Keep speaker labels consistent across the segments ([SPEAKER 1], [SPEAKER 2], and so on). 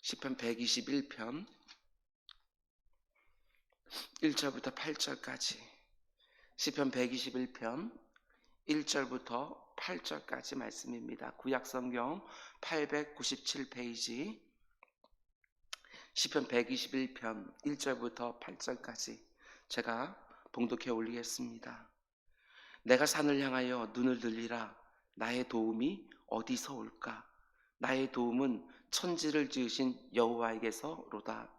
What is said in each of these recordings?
[SPEAKER 1] 시편 121편 1절부터 8절까지. 시편 121편 1절부터 8절까지 말씀입니다. 구약성경 897페이지 시편 121편 1절부터 8절까지 제가 봉독해 올리겠습니다. 내가 산을 향하여 눈을 들리라. 나의 도움이 어디서 올까? 나의 도움은 천지를 지으신 여호와에게서로다.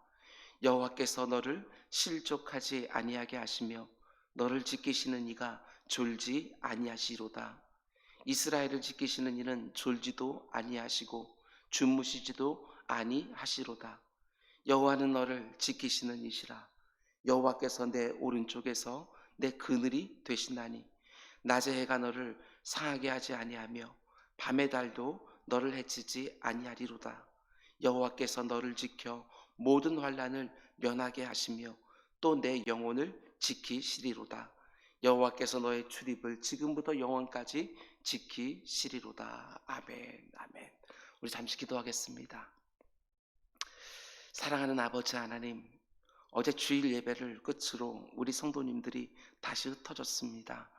[SPEAKER 1] 여호와께서 너를 실족하지 아니하게 하시며 너를 지키시는 이가 졸지 아니하시로다. 이스라엘을 지키시는 이는 졸지도 아니하시고 주무시지도 아니하시로다. 여호와는 너를 지키시는 이시라. 여호와께서 내 오른쪽에서 내 그늘이 되시나니 낮의 해가 너를 상하게 하지 아니하며 밤의 달도 너를 해치지 아니하리로다. 여호와께서 너를 지켜 모든 환난을 면하게 하시며 또 내 영혼을 지키시리로다. 여호와께서 너의 출입을 지금부터 영원까지 지키시리로다. 아멘. 아멘. 우리 잠시 기도하겠습니다. 사랑하는 아버지 하나님, 어제 주일 예배를 끝으로 우리 성도님들이 다시 흩어졌습니다.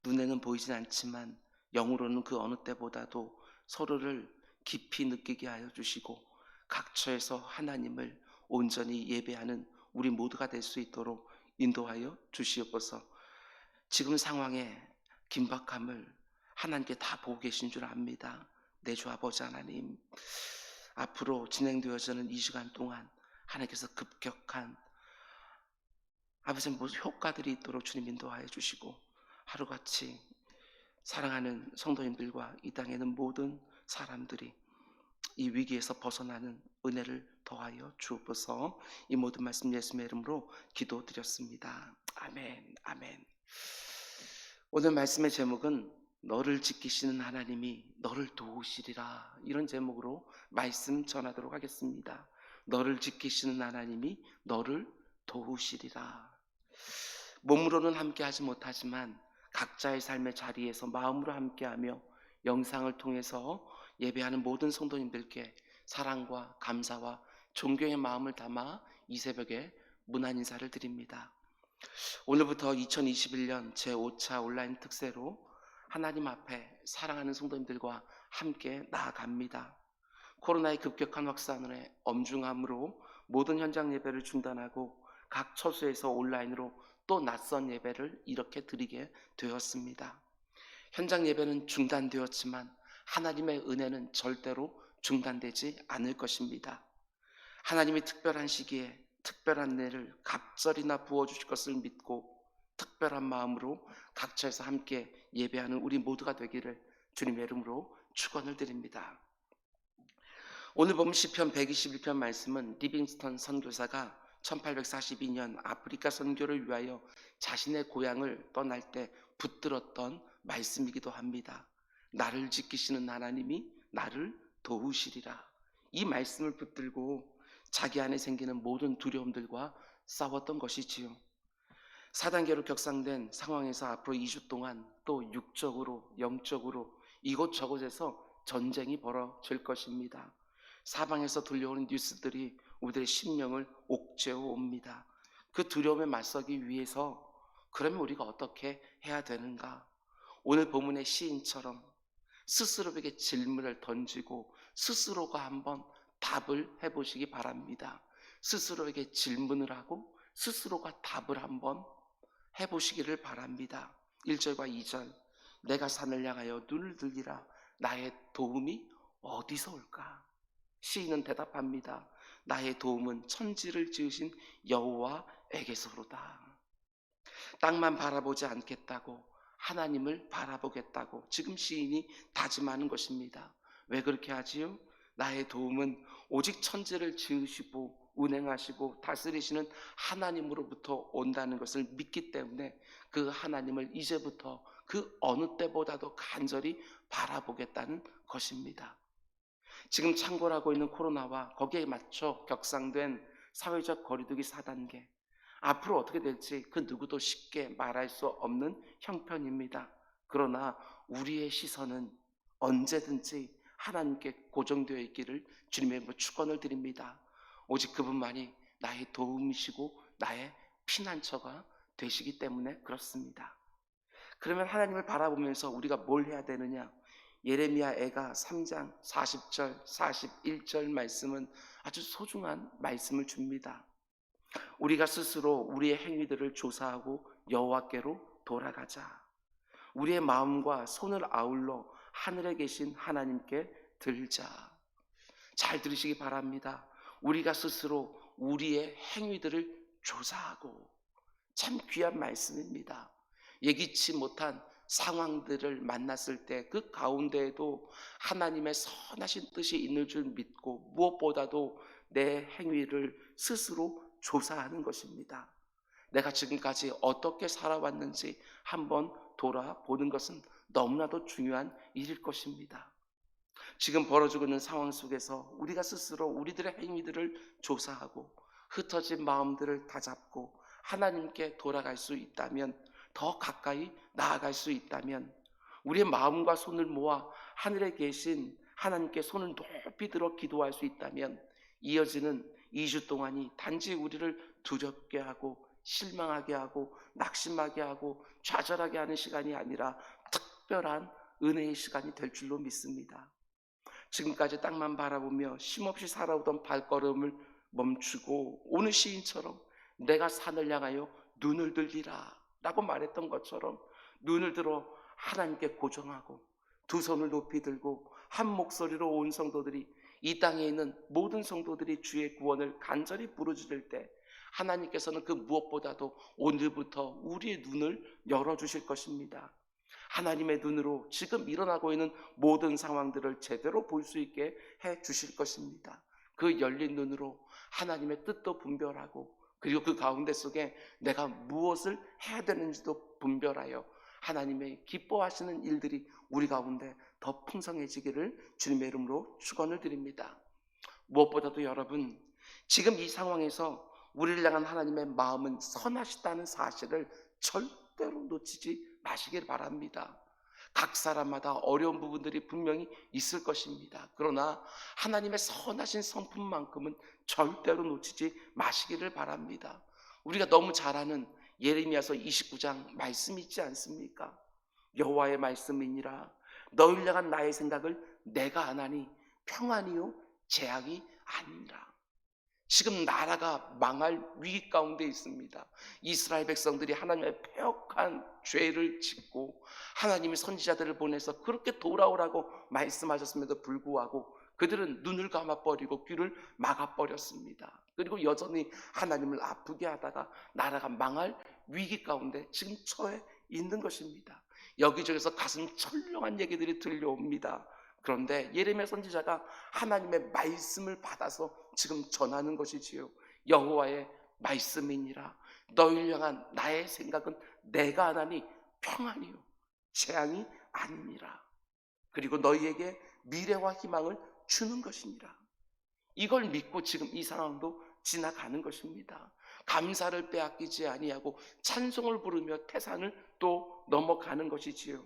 [SPEAKER 1] 눈에는 보이진 않지만 영으로는 그 어느 때보다도 서로를 깊이 느끼게 하여 주시고 각처에서 하나님을 온전히 예배하는 우리 모두가 될 수 있도록 인도하여 주시옵소서. 지금 상황의 긴박함을 하나님께 다 보고 계신 줄 압니다. 내 주 아버지 하나님, 앞으로 진행되어지는 이 시간 동안 하나님께서 급격한 아버지 모든 효과들이 있도록 주님 인도하여 주시고 하루같이 사랑하는 성도님들과 이 땅에 있는 모든 사람들이 이 위기에서 벗어나는 은혜를 더하여 주옵소서. 이 모든 말씀 예수님의 이름으로 기도드렸습니다. 아멘. 아멘. 오늘 말씀의 제목은 너를 지키시는 하나님이 너를 도우시리라, 이런 제목으로 말씀 전하도록 하겠습니다. 너를 지키시는 하나님이 너를 도우시리라. 몸으로는 함께하지 못하지만 각자의 삶의 자리에서 마음으로 함께하며 영상을 통해서 예배하는 모든 성도님들께 사랑과 감사와 존경의 마음을 담아 이 새벽에 문안 인사를 드립니다. 오늘부터 2021년 제5차 온라인 특세로 하나님 앞에 사랑하는 성도님들과 함께 나아갑니다. 코로나의 급격한 확산의 엄중함으로 모든 현장 예배를 중단하고 각 처소에서 온라인으로 또 낯선 예배를 이렇게 드리게 되었습니다. 현장 예배는 중단되었지만 하나님의 은혜는 절대로 중단되지 않을 것입니다. 하나님이 특별한 시기에 특별한 은혜를 갑절이나 부어주실 것을 믿고 특별한 마음으로 각처에서 함께 예배하는 우리 모두가 되기를 주님의 이름으로 축원을 드립니다. 오늘 보면 시편 121편 말씀은 리빙스턴 선교사가 1842년 아프리카 선교를 위하여 자신의 고향을 떠날 때 붙들었던 말씀이기도 합니다. 나를 지키시는 하나님이 나를 도우시리라. 이 말씀을 붙들고 자기 안에 생기는 모든 두려움들과 싸웠던 것이지요. 4단계로 격상된 상황에서 앞으로 2주 동안 또 육적으로 영적으로 이곳저곳에서 전쟁이 벌어질 것입니다. 사방에서 들려오는 뉴스들이 우리들의 심령을 옥죄어 옵니다. 그 두려움에 맞서기 위해서 그러면 우리가 어떻게 해야 되는가? 오늘 본문의 시인처럼 스스로에게 질문을 던지고 스스로가 한번 답을 해보시기 바랍니다. 스스로에게 질문을 하고 스스로가 답을 한번 해보시기를 바랍니다. 1절과 2절, 내가 산을 향하여 눈을 들리라. 나의 도움이 어디서 올까? 시인은 대답합니다. 나의 도움은 천지를 지으신 여호와에게서로다. 땅만 바라보지 않겠다고, 하나님을 바라보겠다고 지금 시인이 다짐하는 것입니다. 왜 그렇게 하지요? 나의 도움은 오직 천지를 지으시고 운행하시고 다스리시는 하나님으로부터 온다는 것을 믿기 때문에 그 하나님을 이제부터 그 어느 때보다도 간절히 바라보겠다는 것입니다. 지금 창궐하고 있는 코로나와 거기에 맞춰 격상된 사회적 거리두기 4단계, 앞으로 어떻게 될지 그 누구도 쉽게 말할 수 없는 형편입니다. 그러나 우리의 시선은 언제든지 하나님께 고정되어 있기를 주님의 이름으로 축원을 드립니다. 오직 그분만이 나의 도움이시고 나의 피난처가 되시기 때문에 그렇습니다. 그러면 하나님을 바라보면서 우리가 뭘 해야 되느냐? 예레미야 애가 3장 40절 41절 말씀은 아주 소중한 말씀을 줍니다. 우리가 스스로 우리의 행위들을 조사하고 여호와께로 돌아가자. 우리의 마음과 손을 아울러 하늘에 계신 하나님께 들자. 잘 들으시기 바랍니다. 우리가 스스로 우리의 행위들을 조사하고, 참 귀한 말씀입니다. 예기치 못한 상황들을 만났을 때 그 가운데에도 하나님의 선하신 뜻이 있는 줄 믿고 무엇보다도 내 행위를 스스로 조사하는 것입니다. 내가 지금까지 어떻게 살아왔는지 한번 돌아보는 것은 너무나도 중요한 일일 것입니다. 지금 벌어지고 있는 상황 속에서 우리가 스스로 우리들의 행위들을 조사하고 흩어진 마음들을 다잡고 하나님께 돌아갈 수 있다면, 더 가까이 나아갈 수 있다면, 우리의 마음과 손을 모아 하늘에 계신 하나님께 손을 높이 들어 기도할 수 있다면, 이어지는 2주 동안이 단지 우리를 두렵게 하고 실망하게 하고 낙심하게 하고 좌절하게 하는 시간이 아니라 특별한 은혜의 시간이 될 줄로 믿습니다. 지금까지 땅만 바라보며 쉼없이 살아오던 발걸음을 멈추고 오늘 시인처럼 내가 산을 향하여 눈을 들리라 라고 말했던 것처럼 눈을 들어 하나님께 고정하고 두 손을 높이 들고 한 목소리로 온 성도들이, 이 땅에 있는 모든 성도들이 주의 구원을 간절히 부르짖을 때 하나님께서는 그 무엇보다도 오늘부터 우리의 눈을 열어주실 것입니다. 하나님의 눈으로 지금 일어나고 있는 모든 상황들을 제대로 볼 수 있게 해 주실 것입니다. 그 열린 눈으로 하나님의 뜻도 분별하고, 그리고 그 가운데 속에 내가 무엇을 해야 되는지도 분별하여 하나님의 기뻐하시는 일들이 우리 가운데 더 풍성해지기를 주님의 이름으로 축원을 드립니다. 무엇보다도 여러분, 지금 이 상황에서 우리를 향한 하나님의 마음은 선하시다는 사실을 절대로 놓치지 마시길 바랍니다. 각 사람마다 어려운 부분들이 분명히 있을 것입니다. 그러나 하나님의 선하신 성품만큼은 절대로 놓치지 마시기를 바랍니다. 우리가 너무 잘 아는 예레미야서 29장 말씀 있지 않습니까? 여호와의 말씀이니라 너희를 향한 나의 생각을 내가 아나니 평안이요 재앙이 아니니라. 지금 나라가 망할 위기 가운데 있습니다. 이스라엘 백성들이 하나님의 패역한 죄를 짓고 하나님이 선지자들을 보내서 그렇게 돌아오라고 말씀하셨음에도 불구하고 그들은 눈을 감아버리고 귀를 막아버렸습니다. 그리고 여전히 하나님을 아프게 하다가 나라가 망할 위기 가운데 지금 처해 있는 것입니다. 여기저기서 가슴 철렁한 얘기들이 들려옵니다. 그런데 예레미야 선지자가 하나님의 말씀을 받아서 지금 전하는 것이지요. 여호와의 말씀이니라 너희를 향한 나의 생각은 내가 하나니 평안이요 재앙이 아니니라. 그리고 너희에게 미래와 희망을 주는 것이니라. 이걸 믿고 지금 이 상황도 지나가는 것입니다. 감사를 빼앗기지 아니하고 찬송을 부르며 태산을 또 넘어가는 것이지요.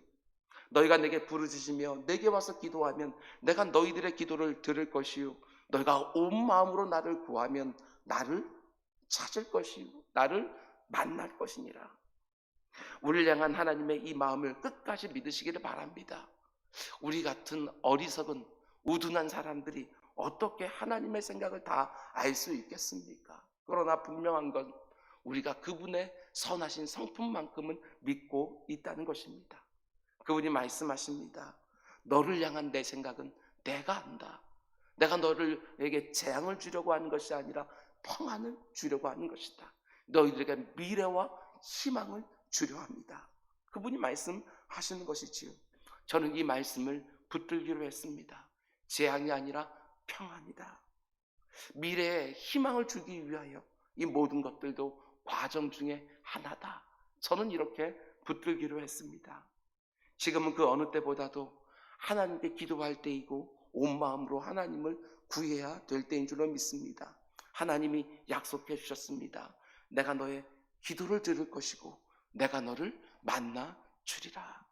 [SPEAKER 1] 너희가 내게 부르짖으며 내게 와서 기도하면 내가 너희들의 기도를 들을 것이요 너희가 온 마음으로 나를 구하면 나를 찾을 것이요 나를 만날 것이니라. 우리를 향한 하나님의 이 마음을 끝까지 믿으시기를 바랍니다. 우리 같은 어리석은 우둔한 사람들이 어떻게 하나님의 생각을 다 알 수 있겠습니까? 그러나 분명한 건 우리가 그분의 선하신 성품만큼은 믿고 있다는 것입니다. 그분이 말씀하십니다. 너를 향한 내 생각은 내가 안다. 내가 너를에게 재앙을 주려고 하는 것이 아니라 평안을 주려고 하는 것이다. 너희들에게 미래와 희망을 주려 합니다. 그분이 말씀하시는 것이지요. 저는 이 말씀을 붙들기로 했습니다. 재앙이 아니라 평안이다. 미래에 희망을 주기 위하여 이 모든 것들도 과정 중에 하나다. 저는 이렇게 붙들기로 했습니다. 지금은 그 어느 때보다도 하나님께 기도할 때이고 온 마음으로 하나님을 구해야 될 때인 줄로 믿습니다. 하나님이 약속해 주셨습니다. 내가 너의 기도를 들을 것이고 내가 너를 만나 주리라.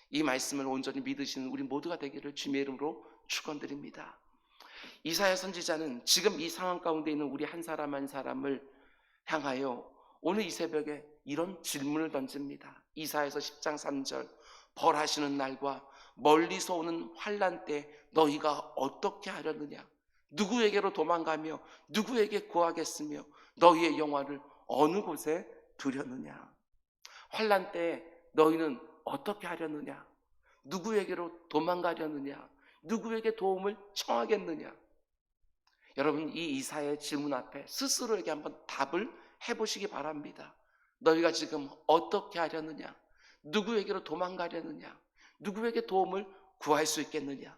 [SPEAKER 1] 이 말씀을 온전히 믿으시는 우리 모두가 되기를 주님의 이름으로 축원드립니다. 이사야 선지자는 지금 이 상황 가운데 있는 우리 한 사람 한 사람을 향하여 오늘 이 새벽에 이런 질문을 던집니다. 이사야서 10장 3절, 벌하시는 날과 멀리서 오는 환난 때 너희가 어떻게 하려느냐? 누구에게로 도망가며 누구에게 구하겠으며 너희의 영화를 어느 곳에 두려느냐? 환난 때 너희는 어떻게 하려느냐? 누구에게로 도망가려느냐? 누구에게 도움을 청하겠느냐? 여러분, 이 이사야의 질문 앞에 스스로에게 한번 답을 해보시기 바랍니다. 너희가 지금 어떻게 하려느냐? 누구에게로 도망가려느냐? 누구에게 도움을 구할 수 있겠느냐?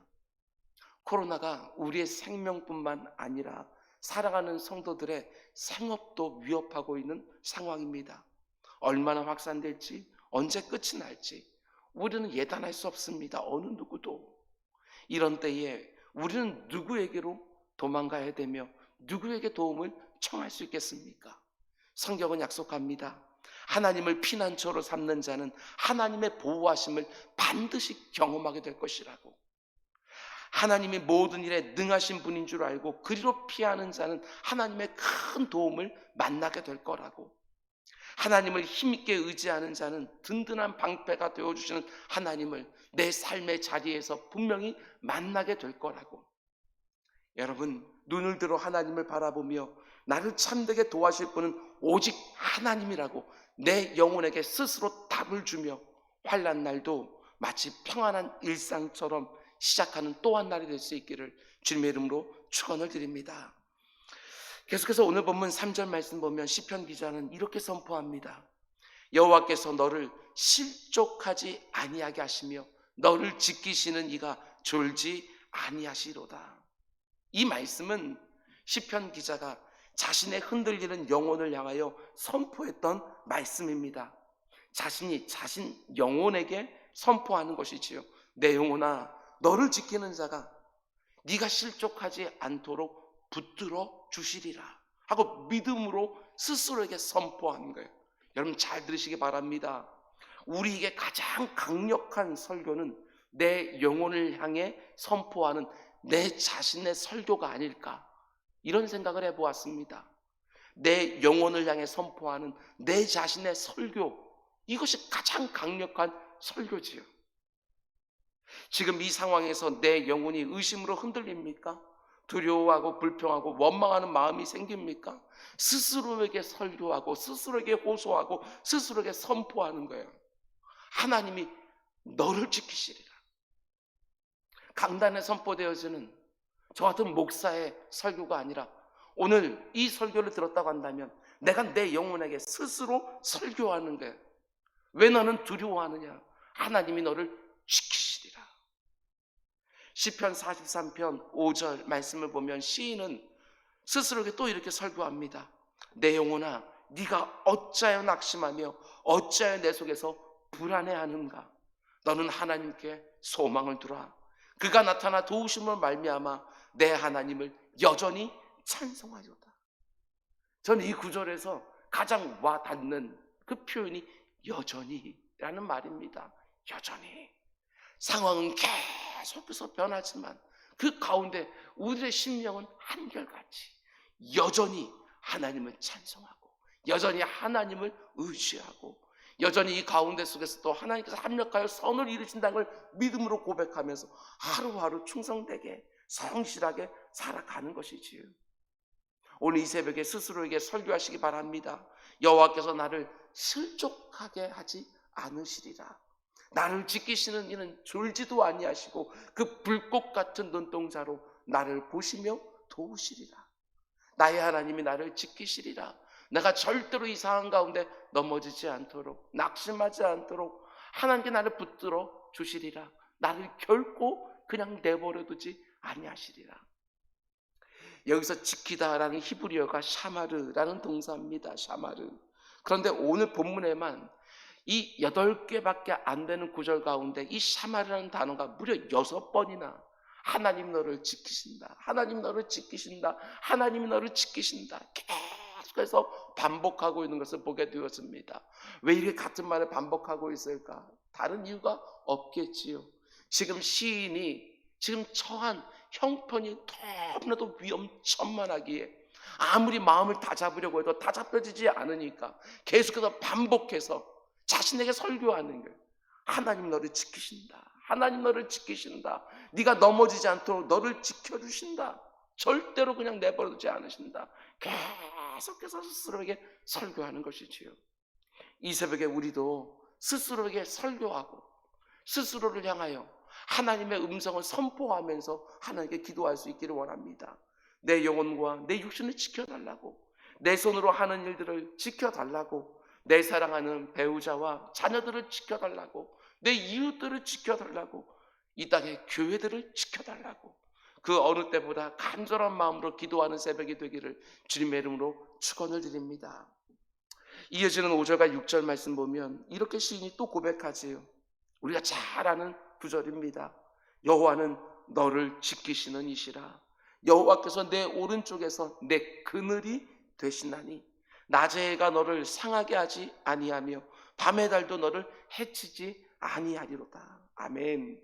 [SPEAKER 1] 코로나가 우리의 생명뿐만 아니라 살아가는 성도들의 생업도 위협하고 있는 상황입니다. 얼마나 확산될지, 언제 끝이 날지 우리는 예단할 수 없습니다. 어느 누구도. 이런 때에 우리는 누구에게로 도망가야 되며 누구에게 도움을 청할 수 있겠습니까? 성경은 약속합니다. 하나님을 피난처로 삼는 자는 하나님의 보호하심을 반드시 경험하게 될 것이라고. 하나님이 모든 일에 능하신 분인 줄 알고 그리로 피하는 자는 하나님의 큰 도움을 만나게 될 거라고. 하나님을 힘있게 의지하는 자는 든든한 방패가 되어주시는 하나님을 내 삶의 자리에서 분명히 만나게 될 거라고. 여러분, 눈을 들어 하나님을 바라보며 나를 참되게 도와줄 분은 오직 하나님이라고 내 영혼에게 스스로 답을 주며 환난 날도 마치 평안한 일상처럼 시작하는 또 한 날이 될 수 있기를 주님의 이름으로 축원을 드립니다. 계속해서 오늘 본문 3절 말씀 보면 시편 기자는 이렇게 선포합니다. 여호와께서 너를 실족하지 아니하게 하시며 너를 지키시는 이가 졸지 아니하시로다. 이 말씀은 시편 기자가 자신의 흔들리는 영혼을 향하여 선포했던 말씀입니다. 자신이 자신 영혼에게 선포하는 것이지요. 내 영혼아, 너를 지키는 자가 네가 실족하지 않도록 붙들어 주시리라 하고 믿음으로 스스로에게 선포하는 거예요. 여러분 잘 들으시기 바랍니다. 우리에게 가장 강력한 설교는 내 영혼을 향해 선포하는 내 자신의 설교가 아닐까, 이런 생각을 해보았습니다. 내 영혼을 향해 선포하는 내 자신의 설교, 이것이 가장 강력한 설교지요. 지금 이 상황에서 내 영혼이 의심으로 흔들립니까? 두려워하고 불평하고 원망하는 마음이 생깁니까? 스스로에게 설교하고 스스로에게 호소하고 스스로에게 선포하는 거예요. 하나님이 너를 지키시리라. 강단에 선포되어지는 저 같은 목사의 설교가 아니라 오늘 이 설교를 들었다고 한다면 내가 내 영혼에게 스스로 설교하는 거예요. 왜 너는 두려워하느냐? 하나님이 너를 지키시리라. 시편 43편 5절 말씀을 보면 시인은 스스로에게 또 이렇게 설교합니다. 내 영혼아, 네가 어찌하여 낙심하며 어찌하여 내 속에서 불안해하는가? 너는 하나님께 소망을 두라. 그가 나타나 도우심을 말미암아 내 하나님을 여전히 찬송하리로다. 저는 이 구절에서 가장 와닿는 그 표현이 여전히라는 말입니다. 여전히. 상황은 계속해서 변하지만 그 가운데 우리의 심령은 한결같이 여전히 하나님을 찬송하고 여전히 하나님을 의지하고 여전히 이 가운데 속에서 또 하나님께서 합력하여 선을 이루신다는 걸 믿음으로 고백하면서 하루하루 충성되게 성실하게 살아가는 것이지요. 오늘 이 새벽에 스스로에게 설교하시기 바랍니다. 여호와께서 나를 실족하게 하지 않으시리라. 나를 지키시는 이는 졸지도 아니하시고 그 불꽃 같은 눈동자로 나를 보시며 도우시리라. 나의 하나님이 나를 지키시리라. 내가 절대로 이 상황 가운데 넘어지지 않도록, 낙심하지 않도록 하나님께 나를 붙들어 주시리라. 나를 결코 그냥 내버려 두지 아니하시리라. 여기서 지키다라는 히브리어가 샤마르라는 동사입니다. 샤마르. 그런데 오늘 본문에만 이 8개밖에 안 되는 구절 가운데 이 샤마르라는 단어가 무려 6번이나 하나님 너를 지키신다, 하나님 너를 지키신다, 하나님이 너를 지키신다 계속해서 반복하고 있는 것을 보게 되었습니다. 왜 이렇게 같은 말을 반복하고 있을까? 다른 이유가 없겠지요. 지금 시인이 지금 처한 형편이 너무나도 위험천만하기에 아무리 마음을 다잡으려고 해도 다잡혀지지 않으니까 계속해서 반복해서 자신에게 설교하는 거예요. 하나님 너를 지키신다. 하나님 너를 지키신다. 네가 넘어지지 않도록 너를 지켜주신다. 절대로 그냥 내버려두지 않으신다. 계속해서 스스로에게 설교하는 것이지요. 이 새벽에 우리도 스스로에게 설교하고 스스로를 향하여 하나님의 음성을 선포하면서 하나님께 기도할 수 있기를 원합니다. 내 영혼과 내 육신을 지켜달라고, 내 손으로 하는 일들을 지켜달라고, 내 사랑하는 배우자와 자녀들을 지켜달라고, 내 이웃들을 지켜달라고, 이 땅의 교회들을 지켜달라고, 그 어느 때보다 간절한 마음으로 기도하는 새벽이 되기를 주님의 이름으로 축원을 드립니다. 이어지는 5절과 6절 말씀 보면 이렇게 시인이 또 고백하지요. 우리가 잘 아는 구절입니다. 여호와는 너를 지키시는 이시라. 여호와께서 내 오른쪽에서 내 그늘이 되시나니 낮의 해가 너를 상하게 하지 아니하며 밤의 달도 너를 해치지 아니하리로다. 아멘.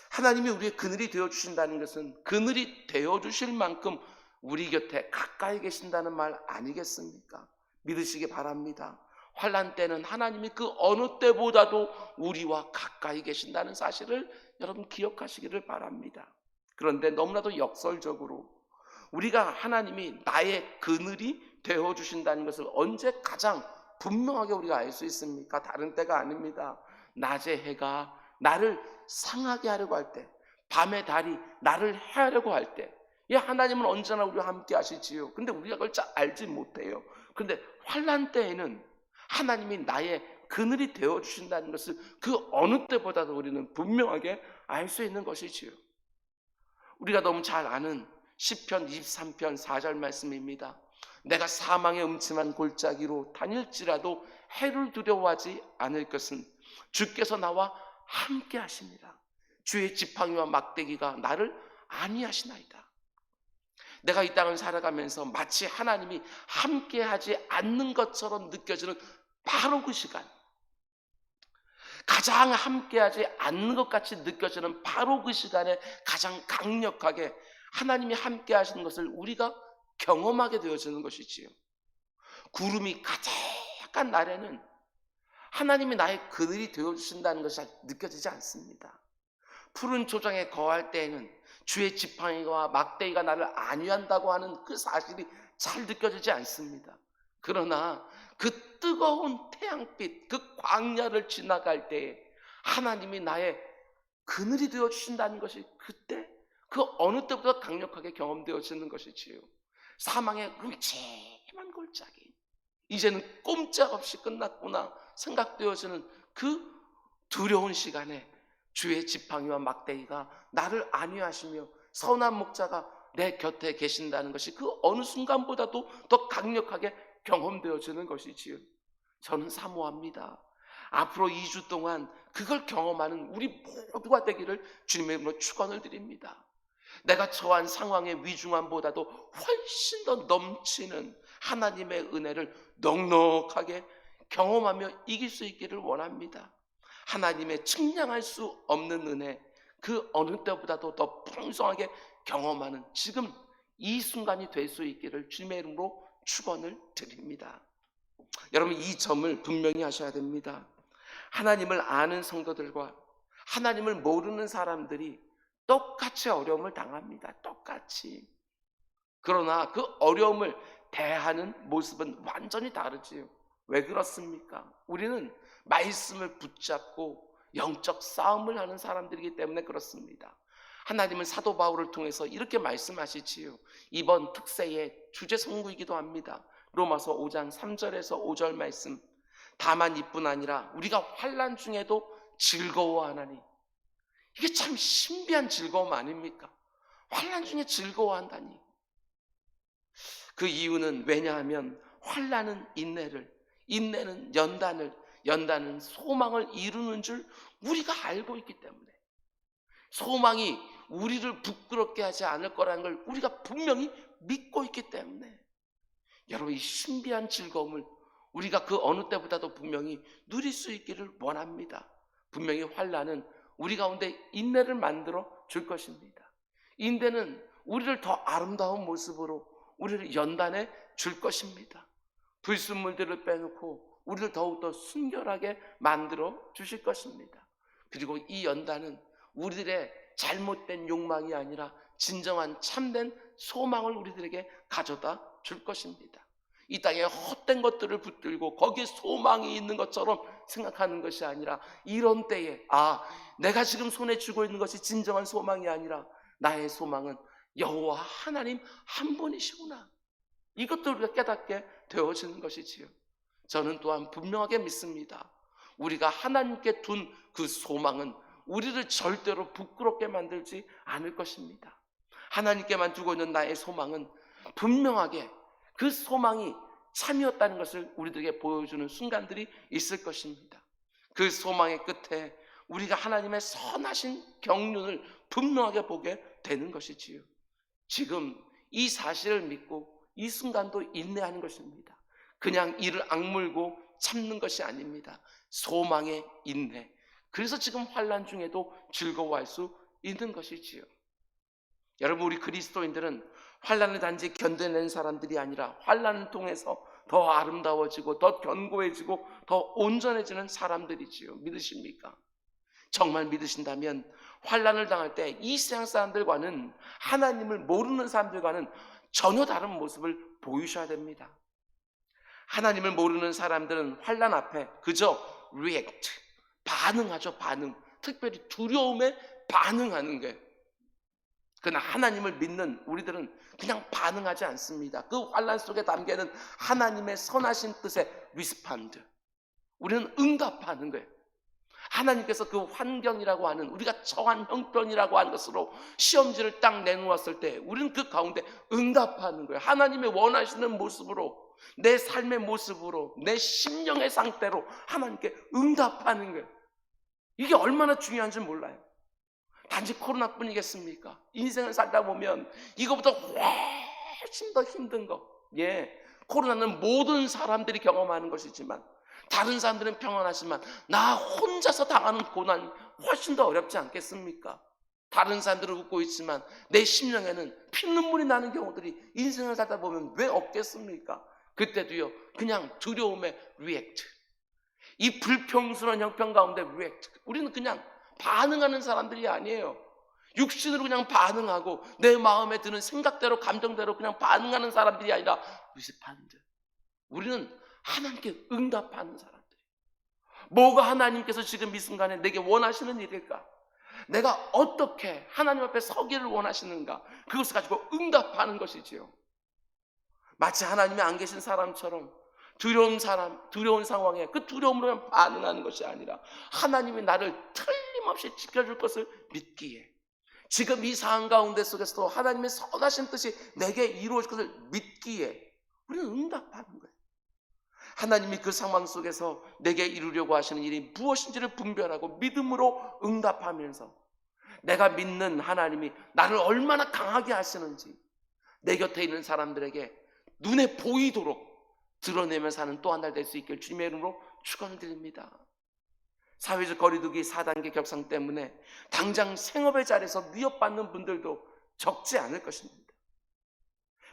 [SPEAKER 1] 하나님이 우리의 그늘이 되어주신다는 것은 그늘이 되어주실 만큼 우리 곁에 가까이 계신다는 말 아니겠습니까? 믿으시기 바랍니다. 환난 때는 하나님이 그 어느 때보다도 우리와 가까이 계신다는 사실을 여러분 기억하시기를 바랍니다. 그런데 너무나도 역설적으로 우리가 하나님이 나의 그늘이 되어주신다는 것을 언제 가장 분명하게 우리가 알 수 있습니까? 다른 때가 아닙니다. 낮의 해가 나를 상하게 하려고 할 때, 밤의 달이 나를 해하려고 할 때, 하나님은 언제나 우리와 함께 하시지요. 근데 우리가 그걸 잘 알지 못해요. 그런데 환난 때에는 하나님이 나의 그늘이 되어주신다는 것을 그 어느 때보다도 우리는 분명하게 알 수 있는 것이지요. 우리가 너무 잘 아는 시편 23편 4절 말씀입니다. 내가 사망의 음침한 골짜기로 다닐지라도 해를 두려워하지 않을 것은 주께서 나와 함께 하십니다. 주의 지팡이와 막대기가 나를 안위하시나이다. 내가 이 땅을 살아가면서 마치 하나님이 함께하지 않는 것처럼 느껴지는 바로 그 시간, 가장 함께하지 않는 것 같이 느껴지는 바로 그 시간에 가장 강력하게 하나님이 함께하시는 것을 우리가 경험하게 되어지는 것이지요. 구름이 가득한 날에는 하나님이 나의 그늘이 되어주신다는 것이 느껴지지 않습니다. 푸른 초장에 거할 때에는 주의 지팡이와 막대기가 나를 안위한다고 하는 그 사실이 잘 느껴지지 않습니다. 그러나 그 뜨거운 태양빛, 그 광야를 지나갈 때에 하나님이 나의 그늘이 되어주신다는 것이 그때 그 어느 때보다 강력하게 경험되어지는 것이지요. 사망의 음침한 골짜기, 이제는 꼼짝없이 끝났구나 생각되어지는 그 두려운 시간에 주의 지팡이와 막대기가 나를 안위하시며 선한 목자가 내 곁에 계신다는 것이 그 어느 순간보다도 더 강력하게 경험되어지는 것이지요. 저는 사모합니다. 앞으로 2주 동안 그걸 경험하는 우리 모두가 되기를 주님의 이름으로 축원을 드립니다. 내가 처한 상황의 위중함보다도 훨씬 더 넘치는 하나님의 은혜를 넉넉하게 경험하며 이길 수 있기를 원합니다. 하나님의 측량할 수 없는 은혜, 그 어느 때보다도 더 풍성하게 경험하는 지금 이 순간이 될 수 있기를 주님의 이름으로 축원을 드립니다. 여러분, 이 점을 분명히 하셔야 됩니다. 하나님을 아는 성도들과 하나님을 모르는 사람들이 똑같이 어려움을 당합니다. 똑같이. 그러나 그 어려움을 대하는 모습은 완전히 다르지요. 왜 그렇습니까? 우리는 말씀을 붙잡고 영적 싸움을 하는 사람들이기 때문에 그렇습니다. 하나님은 사도 바울을 통해서 이렇게 말씀하시지요. 이번 특세의 주제 선구이기도 합니다. 로마서 5장 3절에서 5절 말씀. 다만 이뿐 아니라 우리가 환난 중에도 즐거워하나니. 이게 참 신비한 즐거움 아닙니까? 환난 중에 즐거워한다니. 그 이유는 왜냐하면 환난은 인내를, 인내는 연단을, 연단은 소망을 이루는 줄 우리가 알고 있기 때문에, 소망이 우리를 부끄럽게 하지 않을 거라는 걸 우리가 분명히 믿고 있기 때문에, 여러분, 이 신비한 즐거움을 우리가 그 어느 때보다도 분명히 누릴 수 있기를 원합니다. 분명히 환난은 우리 가운데 인내를 만들어 줄 것입니다. 인대는 우리를 더 아름다운 모습으로 우리를 연단해 줄 것입니다. 불순물들을 빼놓고 우리를 더욱더 순결하게 만들어 주실 것입니다. 그리고 이 연단은 우리들의 잘못된 욕망이 아니라 진정한 참된 소망을 우리들에게 가져다 줄 것입니다. 이 땅에 헛된 것들을 붙들고 거기에 소망이 있는 것처럼 생각하는 것이 아니라, 이런 때에 내가 지금 손에 쥐고 있는 것이 진정한 소망이 아니라 나의 소망은 여호와 하나님 한 분이시구나, 이것도 우리가 깨닫게 되어지는 것이지요. 저는 또한 분명하게 믿습니다. 우리가 하나님께 둔 그 소망은 우리를 절대로 부끄럽게 만들지 않을 것입니다. 하나님께만 두고 있는 나의 소망은 분명하게 그 소망이 참이었다는 것을 우리들에게 보여주는 순간들이 있을 것입니다. 그 소망의 끝에 우리가 하나님의 선하신 경륜을 분명하게 보게 되는 것이지요. 지금 이 사실을 믿고 이 순간도 인내하는 것입니다. 그냥 이를 악물고 참는 것이 아닙니다. 소망의 인내. 그래서 지금 환난 중에도 즐거워할 수 있는 것이지요. 여러분, 우리 그리스도인들은 환난을 단지 견뎌낸 사람들이 아니라 환난을 통해서 더 아름다워지고 더 견고해지고 더 온전해지는 사람들이지요. 믿으십니까? 정말 믿으신다면 환난을 당할 때 이 세상 사람들과는, 하나님을 모르는 사람들과는 전혀 다른 모습을 보이셔야 됩니다. 하나님을 모르는 사람들은 환난 앞에 그저 react, 반응하죠. 반응. 특별히 두려움에 반응하는 게. 그러나 하나님을 믿는 우리들은 그냥 반응하지 않습니다. 그 환난 속에 담겨있는 하나님의 선하신 뜻에 respond, 우리는 응답하는 거예요. 하나님께서 그 환경이라고 하는, 우리가 처한 형편이라고 하는 것으로 시험지를 딱 내놓았을 때 우리는 그 가운데 응답하는 거예요. 하나님의 원하시는 모습으로, 내 삶의 모습으로, 내 심령의 상태로 하나님께 응답하는 거예요. 이게 얼마나 중요한지 몰라요. 단지 코로나뿐이겠습니까? 인생을 살다 보면 이거보다 훨씬 더 힘든 거. 코로나는 모든 사람들이 경험하는 것이지만, 다른 사람들은 평안하지만 나 혼자서 당하는 고난이 훨씬 더 어렵지 않겠습니까? 다른 사람들은 웃고 있지만 내 심령에는 피눈물이 나는 경우들이 인생을 살다 보면 왜 없겠습니까? 그때도요, 그냥 두려움에 react, 이 불평스러운 형편 가운데 react. 우리는 그냥 반응하는 사람들이 아니에요. 육신으로 그냥 반응하고 내 마음에 드는 생각대로 감정대로 그냥 반응하는 사람들이 아니라 respond. 우리는 하나님께 응답하는 사람들이에요. 뭐가 하나님께서 지금 이 순간에 내게 원하시는 일일까? 내가 어떻게 하나님 앞에 서기를 원하시는가? 그것을 가지고 응답하는 것이지요. 마치 하나님이 안 계신 사람처럼 두려운 상황에 그 두려움으로 반응하는 것이 아니라, 하나님이 나를 틀림없이 지켜줄 것을 믿기에, 지금 이 상황 가운데 속에서도 하나님의 선하신 뜻이 내게 이루어질 것을 믿기에 우리는 응답하는 거예요. 하나님이 그 상황 속에서 내게 이루려고 하시는 일이 무엇인지를 분별하고 믿음으로 응답하면서, 내가 믿는 하나님이 나를 얼마나 강하게 하시는지 내 곁에 있는 사람들에게 눈에 보이도록 드러내며 사는 또 한 달 될 수 있길 주님의 이름으로 축원을 드립니다. 사회적 거리두기 4단계 격상 때문에 당장 생업의 자리에서 위협받는 분들도 적지 않을 것입니다.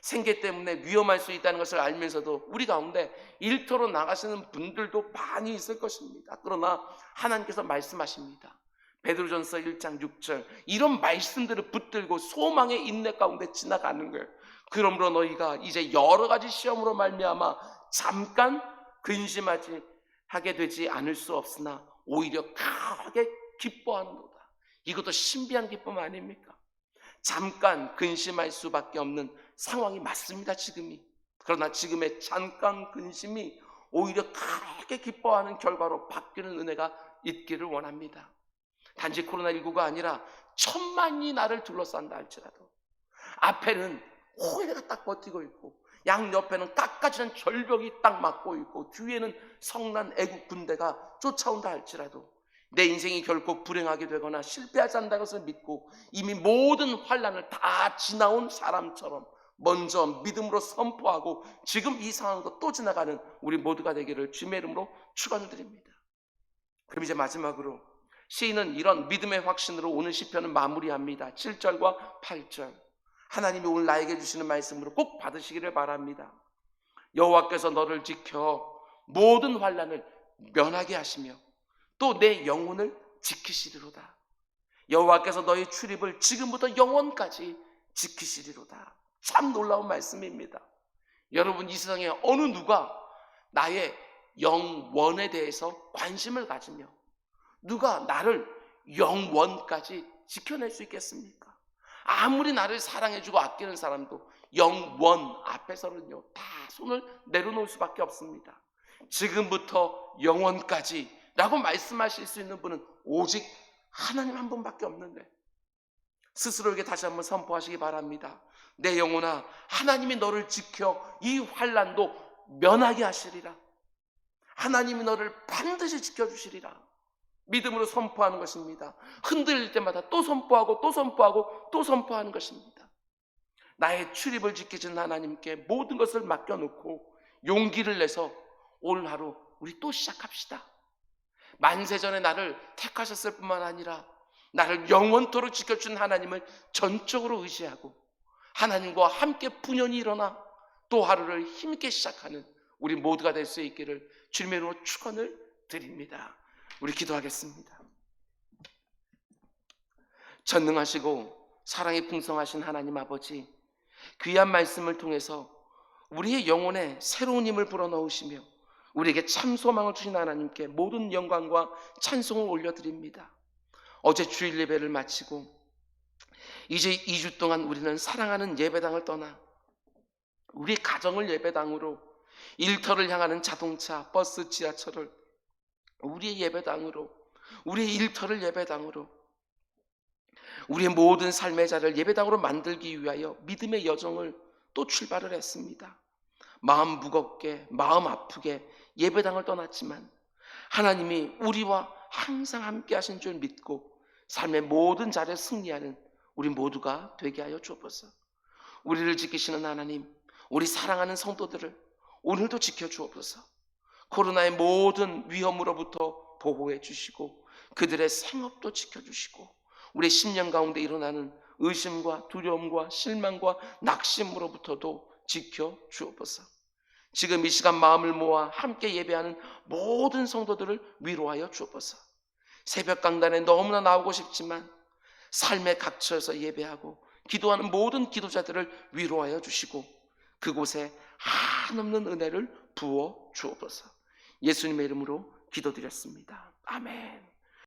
[SPEAKER 1] 생계 때문에 위험할 수 있다는 것을 알면서도 우리 가운데 일터로 나가시는 분들도 많이 있을 것입니다. 그러나 하나님께서 말씀하십니다. 베드로전서 1장 6절, 이런 말씀들을 붙들고 소망의 인내 가운데 지나가는 거예요. 그러므로 너희가 이제 여러 가지 시험으로 말미암아 잠깐 근심하지 하게 되지 않을 수 없으나 오히려 크게 기뻐하는도다. 이것도 신비한 기쁨 아닙니까? 잠깐 근심할 수밖에 없는 상황이 맞습니다, 지금이. 그러나 지금의 잠깐 근심이 오히려 크게 기뻐하는 결과로 바뀌는 은혜가 있기를 원합니다. 단지 코로나19가 아니라 천만이 나를 둘러싼다 할지라도, 앞에는 호해가 딱 버티고 있고 양옆에는 깎아지는 절벽이 딱 막고 있고 뒤에는 성난 애국 군대가 쫓아온다 할지라도, 내 인생이 결코 불행하게 되거나 실패하지 않는다는 것을 믿고 이미 모든 환난을 다 지나온 사람처럼 먼저 믿음으로 선포하고 지금 이 상황도 또 지나가는 우리 모두가 되기를 주님의 이름으로 축원을 드립니다. 그럼 이제 마지막으로 시인은 이런 믿음의 확신으로 오늘 시편을 마무리합니다. 7절과 8절. 하나님이 오늘 나에게 주시는 말씀으로 꼭 받으시기를 바랍니다. 여호와께서 너를 지켜 모든 환난을 면하게 하시며 또 내 영혼을 지키시리로다. 여호와께서 너의 출입을 지금부터 영원까지 지키시리로다. 참 놀라운 말씀입니다. 여러분, 이 세상에 어느 누가 나의 영원에 대해서 관심을 가지며 누가 나를 영원까지 지켜낼 수 있겠습니까? 아무리 나를 사랑해주고 아끼는 사람도 영원 앞에서는요, 다 손을 내려놓을 수밖에 없습니다. 지금부터 영원까지 라고 말씀하실 수 있는 분은 오직 하나님 한 분밖에 없는데, 스스로에게 다시 한번 선포하시기 바랍니다. 내 영혼아, 하나님이 너를 지켜 이 환난도 면하게 하시리라. 하나님이 너를 반드시 지켜주시리라. 믿음으로 선포하는 것입니다. 흔들릴 때마다 또 선포하고 또 선포하고 또 선포하는 것입니다. 나의 출입을 지키신 하나님께 모든 것을 맡겨놓고 용기를 내서 오늘 하루 우리 또 시작합시다. 만세전에 나를 택하셨을 뿐만 아니라 나를 영원토록 지켜준 하나님을 전적으로 의지하고 하나님과 함께 분연히 일어나 또 하루를 힘있게 시작하는 우리 모두가 될 수 있기를 주님의 이름으로 축원을 드립니다. 우리 기도하겠습니다. 전능하시고 사랑이 풍성하신 하나님 아버지, 귀한 말씀을 통해서 우리의 영혼에 새로운 힘을 불어넣으시며 우리에게 참 소망을 주신 하나님께 모든 영광과 찬송을 올려드립니다. 어제 주일 예배를 마치고 이제 2주 동안 우리는 사랑하는 예배당을 떠나 우리 가정을 예배당으로, 일터를 향하는 자동차, 버스, 지하철을 우리의 예배당으로, 우리의 일터를 예배당으로, 우리의 모든 삶의 자리를 예배당으로 만들기 위하여 믿음의 여정을 또 출발을 했습니다. 마음 무겁게, 마음 아프게 예배당을 떠났지만 하나님이 우리와 항상 함께 하신 줄 믿고 삶의 모든 자리에 승리하는 우리 모두가 되게 하여 주옵소서. 우리를 지키시는 하나님, 우리 사랑하는 성도들을 오늘도 지켜주옵소서. 코로나의 모든 위험으로부터 보호해 주시고 그들의 생업도 지켜주시고 우리의 심령 가운데 일어나는 의심과 두려움과 실망과 낙심으로부터도 지켜주옵소서. 지금 이 시간 마음을 모아 함께 예배하는 모든 성도들을 위로하여 주옵소서. 새벽 강단에 너무나 나오고 싶지만 삶에 갇혀서 예배하고 기도하는 모든 기도자들을 위로하여 주시고 그곳에 한없는 은혜를 부어 주옵소서. 예수님의 이름으로 기도드렸습니다. 아멘.